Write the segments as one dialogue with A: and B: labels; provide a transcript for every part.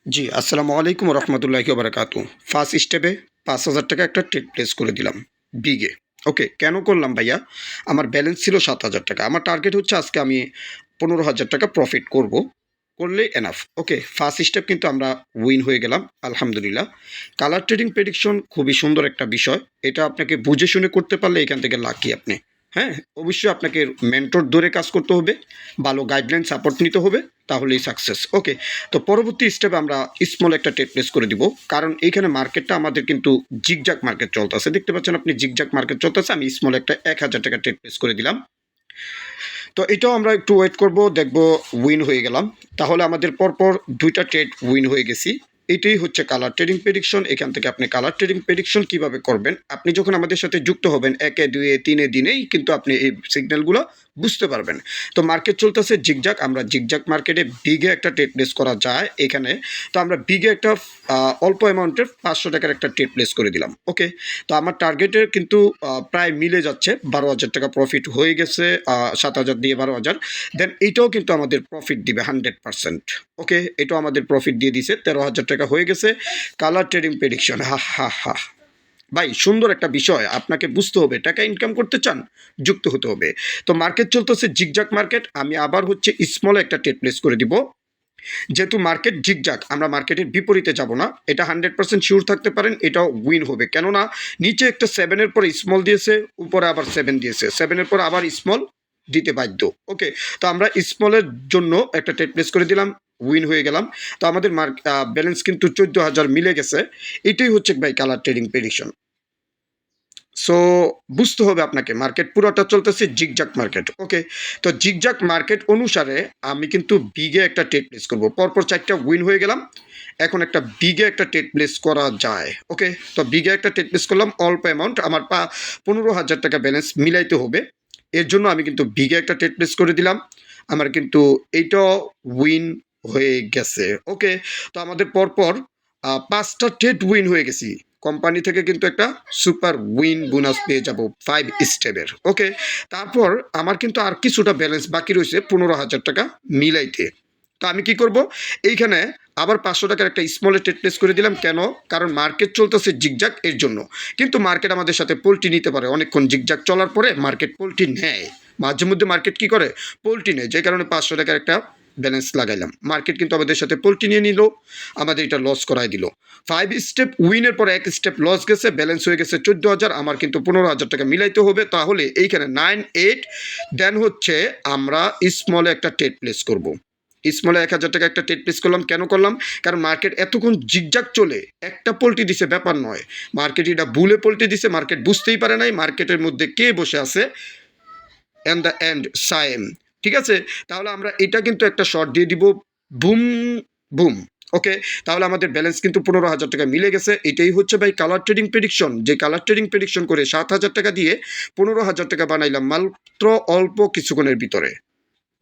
A: জি, আসসালামু আলাইকুম রহমতুল্লাহি বারাকাতু। ফার্স্ট স্টেপে ৫,০০০ টাকা একটা ট্রেড প্লেস করে দিলাম বিগে। ওকে, কেন করলাম ভাইয়া? আমার ব্যালেন্স ছিল ৭,০০০ টাকা। আমার টার্গেট হচ্ছে আজকে আমি ১৫,০০০ টাকা প্রফিট করব। করলেই এনাফ। ওকে, ফার্স্ট স্টেপ কিন্তু আমরা উইন হয়ে গেলাম আলহামদুলিল্লাহ। কালার ট্রেডিং প্রেডিকশন খুবই সুন্দর একটা বিষয়। এটা আপনাকে বুঝে শুনে করতে পারলে এখান থেকে লাকি আপনি। হ্যাঁ, অবশ্যই আপনাকে মেন্টর ধরে কাজ করতে হবে, ভালো গাইডলাইন সাপোর্ট নিতে হবে, তাহলেই সাকসেস। ওকে, তো পরবর্তী স্টেপে আমরা স্মল একটা ট্রেড প্লেস করে দিব, কারণ এইখানে মার্কেটটা আমাদের কিন্তু জিগজাক মার্কেট চলতেছে। দেখতে পাচ্ছেন আপনি জিগজাক মার্কেট চলতেছে। আমি স্মল একটা ১,০০০ টাকা ট্রেড প্লেস করে দিলাম। তো এটাও আমরা একটু ওয়েট করব, দেখব উইন হয়ে গেলাম। তাহলে আমাদের পরপর ২টা ট্রেড উইন হয়ে গেছি। এটাই হচ্ছে কালার ট্রেডিং প্রেডিকশন। এখান থেকে আপনি কালার ট্রেডিং প্রেডিকশন কীভাবে করবেন, আপনি যখন আমাদের সাথে যুক্ত হবেন ১-এ ২-এ ৩-এ দিনেই কিন্তু আপনি এই সিগন্যালগুলো বুঝতে পারবেন। তো মার্কেট চলতেছে জিগজাক, আমরা জিগজাক মার্কেটে বিগে একটা ট্রেড প্লেস করা যায় এখানে। তো আমরা বিগে একটা অল্প অ্যামাউন্টের ৫০০ টাকার একটা ট্রেড প্লেস করে দিলাম। ওকে, তো আমার টার্গেটের কিন্তু প্রায় মিলে যাচ্ছে। ১২,০০০ টাকা প্রফিট হয়ে গেছে, ৭,০০০ দিয়ে ১২,০০০। দেন এইটাও কিন্তু আমাদের প্রফিট দিবে 100%। ওকে, এটাও আমাদের প্রফিট দিয়ে দিছে, ১৩,০০০ টাকা হয়ে গেছে। কালার ট্রেডিং প্রেডিকশন, হা হা হা ভাই, সুন্দর একটা বিষয়। আপনাকে বুঝতে হবে, টাকা ইনকাম করতে চান, যুক্ত হতে হবে। তো মার্কেট চলতেছে জিগজাক মার্কেট। আমি আবার হচ্ছে স্মল একটা ট্রেড প্লেস করে দিব। যেহেতু মার্কেট জিগজাক, আমরা মার্কেটের বিপরীতে যাব না, এটা 100% শিওর থাকতে পারেন, এটাও উইন হবে। কেননা নিচে একটা 7-এর পরে স্মল দিয়েছে, উপরে আবার 7 দিয়েছে, 7-এর পর আবার স্মল দিতে বাধ্য। ওকে, তো আমরা স্মলের জন্য একটা ট্রেড প্লেস করে দিলাম, উইন হয়ে গেলাম। তো আমাদের ব্যালেন্স কিন্তু ১৪,০০০ মিলে গেছে। এটাই হচ্ছে ভাই কালার ট্রেডিং প্রেডিকশন। সো বুঝতে হবে আপনাকে, মার্কেট পুরোটা চলতেছে জিগজাক মার্কেট। ওকে, তো জিগজাক মার্কেট অনুসারে আমি কিন্তু বিগে একটা ট্রেড প্লেস করব। পরপর 4টা উইন হয়ে গেলাম, এখন একটা বিগে একটা ট্রেড প্লেস করা যায়। ওকে, তো বিগে একটা ট্রেড প্লেস করলাম, অল্প অ্যামাউন্ট, আমার ১৫,০০০ টাকা ব্যালেন্স মিলাইতে হবে। এর জন্য আমি কিন্তু বিগে একটা ট্রেড প্লেস করে দিলাম। আমার কিন্তু এইটাও উইন হয়ে গেছে। ওকে, তো আমাদের পরপর ৫টা ট্রেড উইন হয়ে গেছি। কোম্পানি থেকে কিন্তু একটা সুপার উইন বোনাস পেয়ে যাব 5 স্টেপের। ওকে, তারপর আমার কিন্তু আর কিছুটা ব্যালেন্স বাকি রয়েছে ১৫,০০০ টাকা মিলাইতে। তো আমি কি করব, এইখানে আবার ৫০০ টাকার একটা স্মল ট্রেড প্লেস করে দিলাম। কেন? কারণ মার্কেট চলতেছে জিগজাক, এর জন্য। কিন্তু মার্কেট আমাদের সাথে পোল্টি নিতে পারে, অনেকক্ষণ জিগজাক চলার পরে মার্কেট পোল্টি নেয়। মাঝে মধ্যে মার্কেট কি করে, পোল্টি নেয়, যে কারণে ৫০০ টাকার একটা ব্যালেন্স লাগাইলাম। মার্কেট কিন্তু আমাদের সাথে পোল্টি নিয়ে নিল, আমাদের এটা লস করাই দিল। 5 স্টেপ উইনের পরে 1 স্টেপ লস গেছে, ব্যালেন্স হয়ে গেছে ১৪,০০০। আমার কিন্তু ১৫,০০০ টাকা মিলাইতে হবে। তাহলে এইখানে 9, 8 দেন হচ্ছে আমরা স্মলে একটা ট্রেড প্লেস করব। স্মলে ১,০০০ টাকা একটা ট্রেড প্লেস করলাম। কেন করলাম? কারণ মার্কেট এতক্ষণ জিগজাগ চলে, একটা পোল্টি দিছে ব্যাপার নয়, মার্কেট এটা ভুলে পোল্টি দিছে, মার্কেট বুঝতেই পারে নাই মার্কেটের মধ্যে কে বসে আছে। অ্যান্ড দ্য এন্ড সায়েম, ঠিক আছে? তাহলে আমরা এটা কিন্তু একটা শর্ট দিয়ে দিব, বুম বুম। ওকে, তাহলে আমাদের ব্যালেন্স কিন্তু ১৫,০০০ টাকা মিলে গেছে। এটাই হচ্ছে ভাই কালার ট্রেডিং প্রেডিকশন। যে কালার ট্রেডিং প্রেডিকশন করে ৭,০০০ টাকা দিয়ে ১৫,০০০ টাকা বানাইলাম মাত্র অল্প কিছুক্ষণের ভিতরে।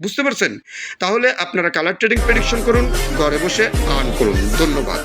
A: বুঝতে পারছেন? তাহলে আপনারা কালার ট্রেডিং প্রেডিকশন করুন, ঘরে বসে আর্ন করুন। ধন্যবাদ।